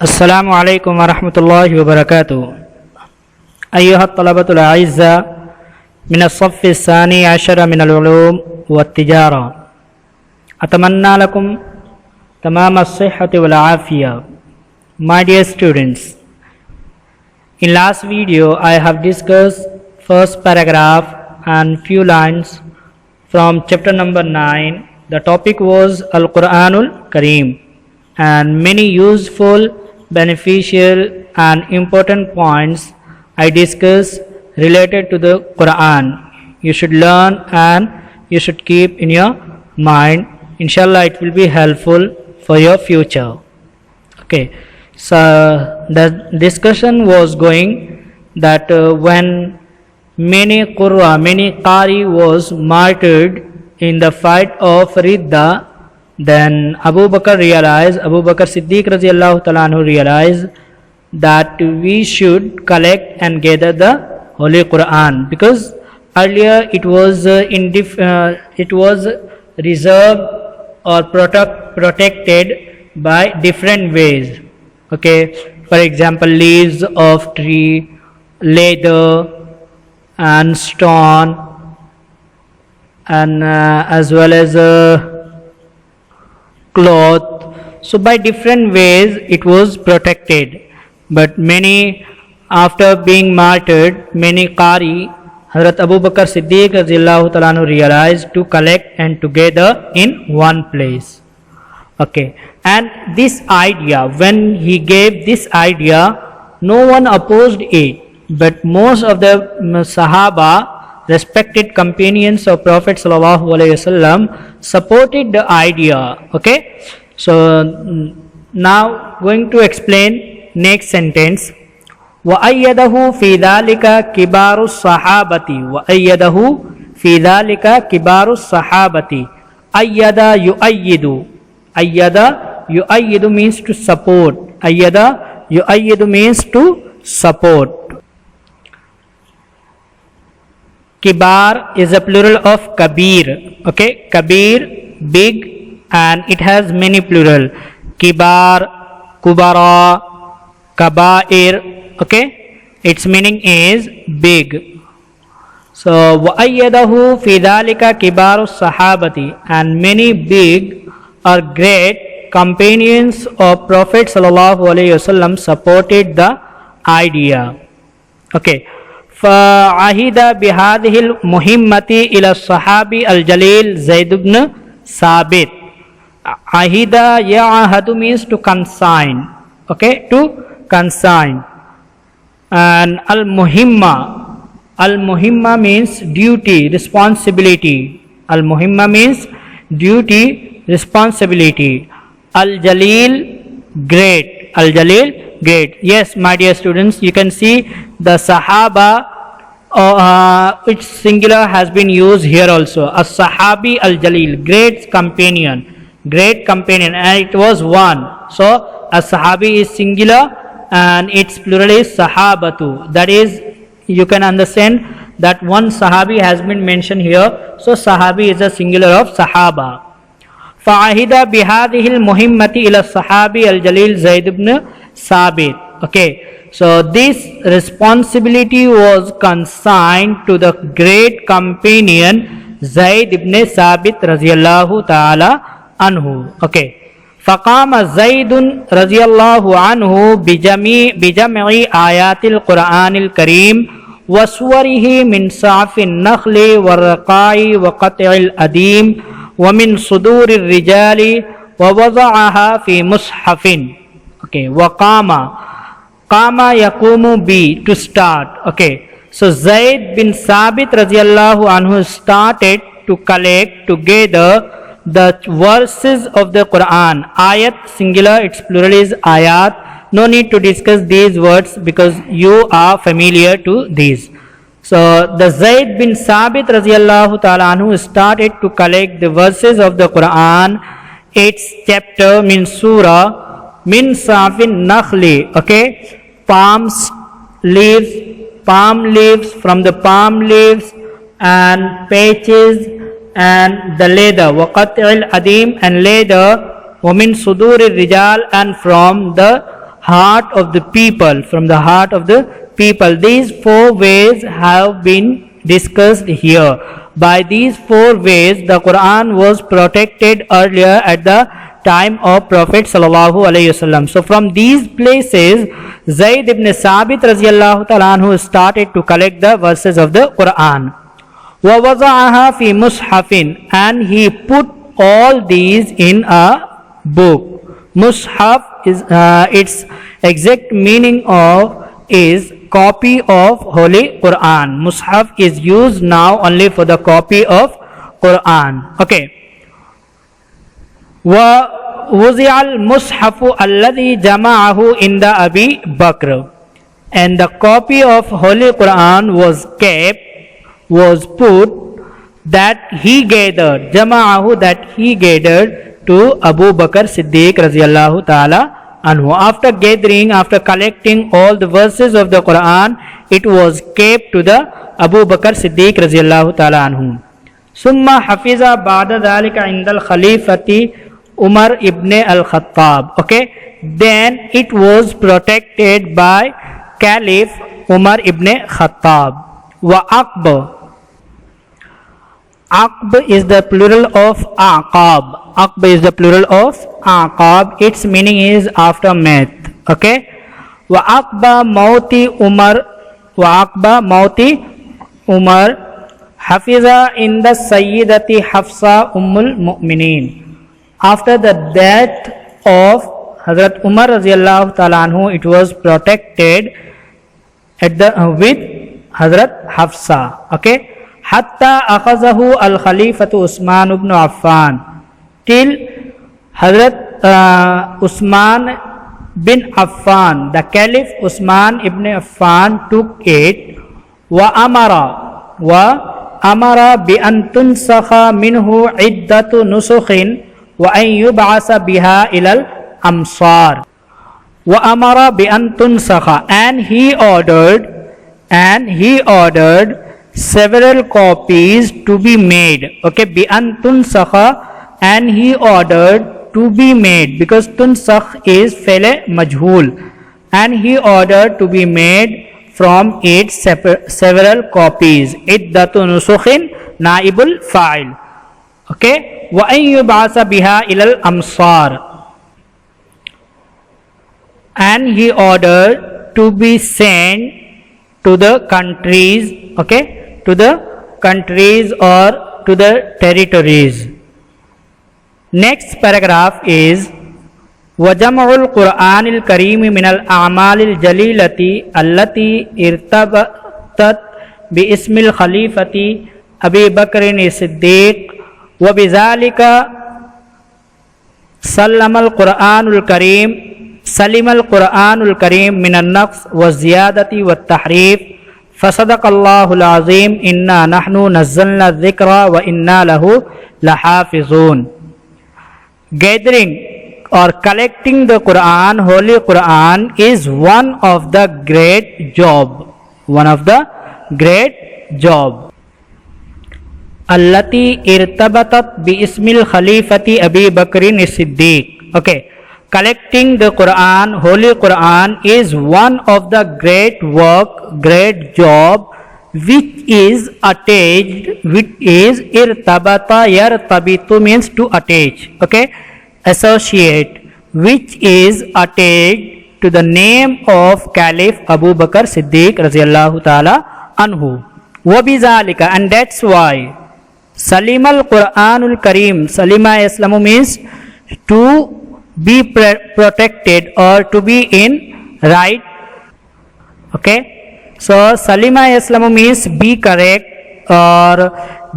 अस्सलामु अलैकुम वरहमतुल्लाहि वबरकातुहू। अय्युहा तलबतुल अइज़्ज़ा मिनस सफ़्फ़ि सानी अशर मिनल उलूम वत्तिजारा। अतमन्ना लकुम तमाम अस्सिह्हति वल Aafia. My dear students, in last video I have discussed first paragraph and few lines from chapter number 9. The topic was Al-Quranul Kareem and many useful, beneficial and important points I discussed related to the Quran. You should learn and you should keep in your mind. Inshallah it will be helpful for your future. Okay, so the discussion was going that when many Qari was martyred in the fight of Ridda, then Abu Bakr Siddiq Radiallahu Ta'ala anhu realized that we should collect and gather the Holy Quran, because earlier it was reserved or protected by different ways. Okay, for example, leaves of tree, leather and stone, and as well as cloth. So by different ways it was protected, but many, after being martyred, many Qari, Hazrat Abu Bakr Siddiq Radiallahu Ta'ala anhu realized to collect and together in one place. Okay, and this idea, when he gave this idea, no one opposed it, but most of the Sahaba, respected companions of Prophet Sallallahu Alaihi Wasallam, supported the idea. Okay, so now going to explain next sentence. وَأَيَّدَهُ فِي ذَلِكَ كِبَارُ الصَّحَابَةِ وَأَيَّدَهُ فِي ذَلِكَ كِبَارُ الصَّحَابَةِ. أَيَّدَ يُؤَيِّدُ. Ayyada yu'ayyidu means to support. Ayyada yu'ayyidu means to support. Kibar is a plural of kabir. Okay, kabir, big, and it has many plural. Kibar, kubara, kabair. Okay, its meaning is big. So wa'ayyadahu fi dhalika kibaru sahabati, and many big or great companions of Prophet Sallallahu Alaihi Wasallam supported the idea. Okay. فَعَهِدَ بِهَذِهِ الْمُهِمَّةِ إِلَى الصَّحَابِ الْجَلِيلِ زَيْدُ بْنِ ثَابِتٍ. Ahida, ya'ahadu means to consign. Okay, to consign. And al-muhimma means duty, responsibility. Al-muhimma means duty, responsibility. Al-Jalil, great. Al-Jalil, great. Yes, my dear students, you can see the Sahaba, its singular has been used here also. As-Sahabi al-Jalil, great companion, and it was one. So as-Sahabi is singular and its plural is Sahabatu. That is, you can understand that one Sahabi has been mentioned here. So Sahabi is a singular of Sahaba. فَعَهِدَ بِهَذِهِ الْمُهِمَّةِ إِلَى الصَّحَابِ الْجَلِيلِ زَيْدُ بْنِ ثَابِتٍ. Okay, so this responsibility was consigned to the great companion Zayd ibn Thabit radiyallahu ta'ala anhu. Okay, فَقَامَ زَيْدٌ radiyallahu anhu بِجَمْعِ آيَاتِ الْقُرْآنِ الْكَرِيمِ وَسُوَرِهِ مِنْ صَعْفِ النَّخْلِ وَالرَّقَاءِ وَقَطْعِ الْأَدِيمِ وَمِنْ صُدُورِ الرِّجَالِ وَوَضَعَهَا فِي مُصْحَفٍ. Okay, وَقَامَ, qama yaqumu bi, to start. Okay, so Zayd bin Thabit radiyallahu anhu started to collect together the verses of the Quran. Ayat singular, its plural is ayat. No need to discuss these words because you are familiar to these. So the Zayd bin Thabit radiyallahu ta'ala anhu started to collect the verses of the Quran. Its chapter means surah, min safin nakhli. Okay, palm leaves, from the palm leaves and patches and the leather, waqat'il adim, and leather, وَمِن صُدُورِ الرِّجَالِ, and from the heart of the people, from the heart of the people. These four ways have been discussed here. By these four ways, the Quran was protected earlier at the time of Prophet sallallahu alaihi wasallam. So from these places, Zayd ibn Sabit radiyallahu ta'ala anhu started to collect the verses of the Quran. وَوَضَعَهَا فِي مُصْحَفٍ, and he put all these in a book. Mushaf is its exact meaning of is copy of Holy Quran. Mushaf is used now only for the copy of Quran. Okay. وَوُزِعَ الْمُصْحَفُ الَّذِي جَمَعَهُ عِنْدَ أَبِي بَكْرٍ, and the copy of Holy Quran was kept, was put, that he gathered, jama'ahu, that he gathered to Abu Bakr Siddiq radiyallahu ta'ala anhu. After gathering, after collecting all the verses of the Quran, it was kept to the Abu Bakr Siddiq radiyallahu ta'ala anhu. Summa hafiza ba'da dhalika indal khalifati Umar ibn al-Khattab. Okay, then it was protected by Caliph Umar ibn Khattab. Wa Aqb, Aqb is the plural of Aqab. Aqb is the plural of Aqab. Its meaning is aftermath. Okay. Wa Aqba Mauti Umar. Wa Aqba Mauti Umar Hafiza in the Sayyidati Hafsa Ummul Mu'mineen. After the death of Hazrat Umar radiyallahu ta'ala anhu, it was protected at the with Hazrat Hafsa. Okay. Hatta akhazahu al-Khalifatu Usman ibn Affan, till Hazrat Usman bin Affan, the Caliph Usman ibn Affan took it. Wa amara bi an tunsakha minhu iddatu nusukhin wa an yub'asa biha ilal amsar. Wa amara bi an tunsakha, and he ordered several copies to be made. Okay, bi an tunsakha, and he ordered to be made, because tunsakh is fele majhul, and he ordered to be made from it several copies. Iddatu nusukhin naibul fa'il. Okay, wa an yub'asa biha ilal amsar, and he ordered to be sent to the countries. Okay, to the countries or to the territories. Next paragraph is وَجَمْعُ الْقُرْآنِ الْكَرِيمِ مِنَ الْأَعْمَالِ الْجَلِيلَةِ الَّتِي ارْتَبَطَتْ بِاسْمِ الْخَلِيفَةِ أَبِي بَكْرٍ الصِّدِّيقِ وَبِذَلِكَ سَلِمَ الْقُرْآنُ الْكَرِيمِ مِنَ النَّقْصِ وَالزِّيَادَةِ وَالتَّحْرِيفِ فَصَدَقَ اللَّهُ الْعَظِيمُ إِنَّا نَحْنُ نَزَّلْنَا الذِّكْرَ وَإِنَّا لَهُ لَحَافِظُونَ. Gathering or collecting the Quran, Holy Quran, is one of the great job. One of the great job. Allati irtabatat bi ismil Khalifati Abi Bakrin Siddiq. Okay. Collecting the Quran, Holy Quran, is one of the great work, great job, which is attached, which is irtabata, yartabitu means to attach. Okay. Associate, which is attached to the name of Caliph Abu Bakr Siddiq radiyallahu ta'ala anhu. Wabizalika, and that's why Salimal Quranul Kareem, Salima Islamu means to be protected or to be in right. Okay, so Salima Islamu means be correct or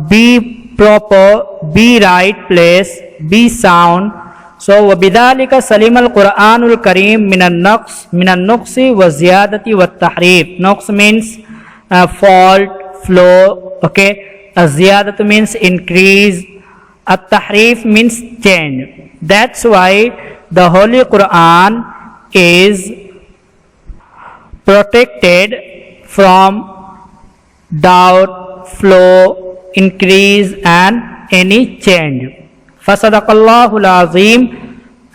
be proper, be right place, be sound. So وبذلك سلم القرآن الكريم من النقص والزيادة والتحريف. Naqs means fault, flaw. Okay, الزيادة means increase, التحريف means change. That's why the Holy Quran is protected from doubt, flaw, increase and any change. فَصَدَقَ اللَّهُ الْعَظِيمُ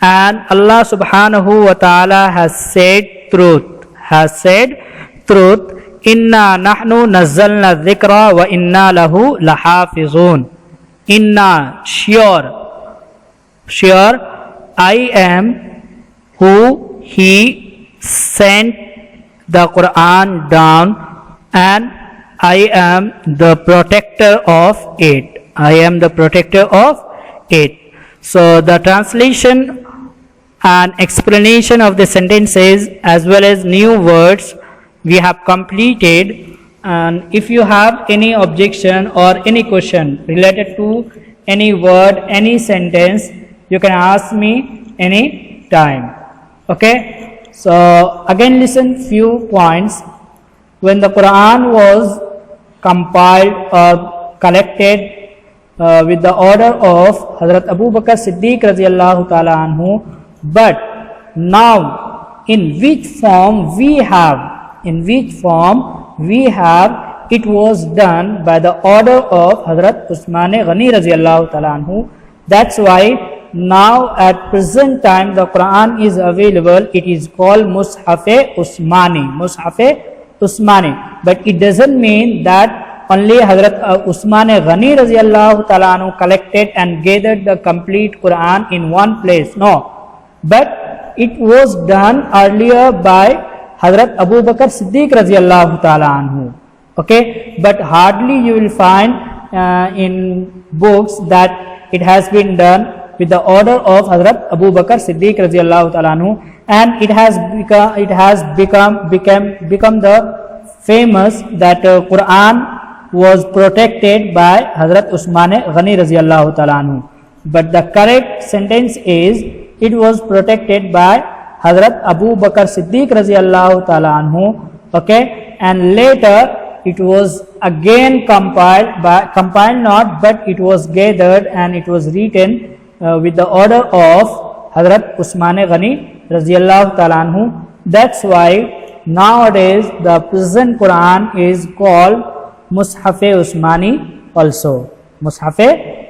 and Allah subhanahu wa ta'ala has said truth, inna nahnu nazzalna dhikra wa inna lahu lahafizun. Inna, sure, I am who he sent the Quran down, and I am the protector of it. So the translation and explanation of the sentences as well as new words we have completed. And if you have any objection or any question related to any word, any sentence, you can ask me any time. Okay, so again listen few points. When the Quran was compiled or collected with the order of Hazrat Abu Bakr Siddiq radiyallahu ta'ala anhu, but now in which form we have, it was done by the order of Hazrat Usman Ghani radiyallahu ta'ala anhu. That's why now at present time the Quran is available. It is called Mushaf-e Usmani, but it doesn't mean that only Hazrat Usman Ghani radiyallahu ta'ala anhu collected and gathered the complete Quran in one place. No, but it was done earlier by Hazrat Abu Bakr Siddiq radiyallahu ta'ala anhu. Okay, but hardly you will find in books that it has been done with the order of Hazrat Abu Bakr Siddiq radiyallahu ta'ala anhu, and it has become the famous that Quran was protected by Hazrat Usman Ghani radiyallahu ta'ala anhu. But the correct sentence is it was protected by Hazrat Abu Bakr Siddiq radiyallahu ta'ala anhu. Okay, and later it was again compiled not, but it was gathered and it was written with the order of Hazrat Usman Ghani radiyallahu ta'ala anhu. That's why nowadays the present Quran is called Mushaf-e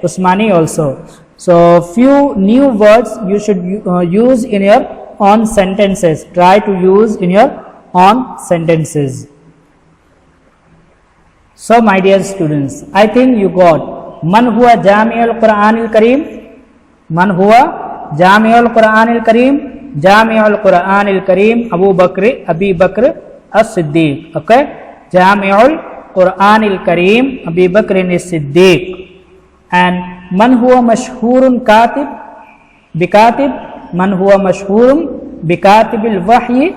Usmani also. So few new words you should use in your own sentences. Try to use in your own sentences. So my dear students, I think you got Man huwa Jami'ul Quranil Kareem. Man huwa Jami'ul Quranil Kareem. Jami'ul Quranil Kareem Abi Bakr as-Siddiq. Okay, Jami'ul Quranil Kareem Abi Bakr as-Siddiq. And Man huwa mashhurun katib bikatib. Man huwa mashhurun bikatibil wahyi.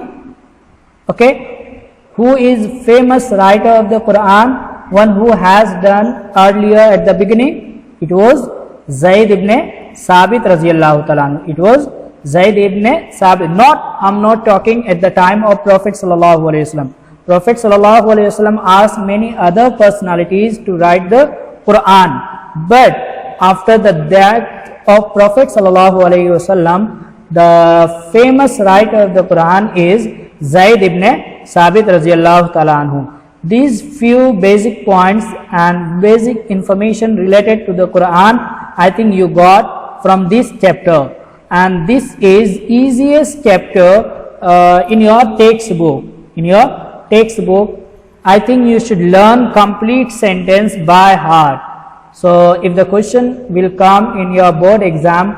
Okay, who is famous writer of the Quran? One who has done earlier at the beginning. It was Zayd ibn Sabit radiyallahu ta'ala. It was Zayd ibn Sabit. I'm not talking at the time of Prophet sallallahu alaihi wasallam. Prophet sallallahu alaihi wasallam asked many other personalities to write the Quran, but after the death of Prophet sallallahu alaihi wasallam, the famous writer of the Quran is Zayd ibn Sabit radiyallahu ta'ala anhu. These few basic points and basic information related to the Quran, I think you got from this chapter, and this is easiest chapter in your textbook. I think you should learn complete sentence by heart. So if the question will come in your board exam,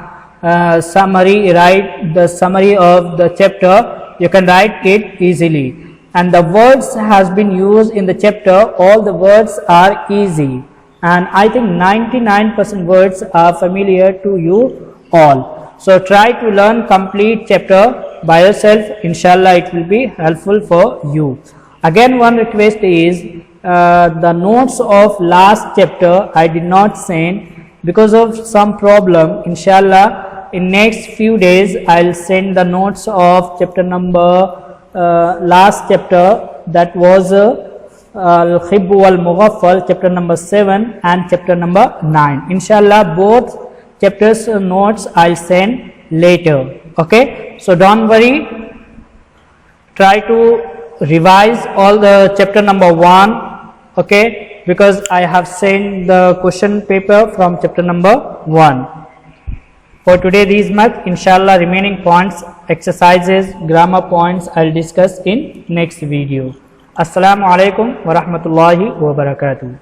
summary, write the summary of the chapter, you can write it easily. And the words has been used in the chapter, all the words are easy, and I think 99% words are familiar to you all. So try to learn complete chapter by yourself. Inshallah it will be helpful for you. Again, one request is the notes of last chapter I did not send because of some problem. Inshallah in next few days I'll send the notes of chapter number last chapter, that was Al-Khib wal-Mughaffal, chapter number 7 and chapter number 9. Inshallah both chapters notes I'll send later. Okay, so don't worry, try to revise all the chapter number 1. Okay, because I have sent the question paper from chapter number 1. For today these much. Inshallah remaining points, exercises, grammar points I'll discuss in next video. Assalamu alaikum wa rahmatullahi wa barakatuh.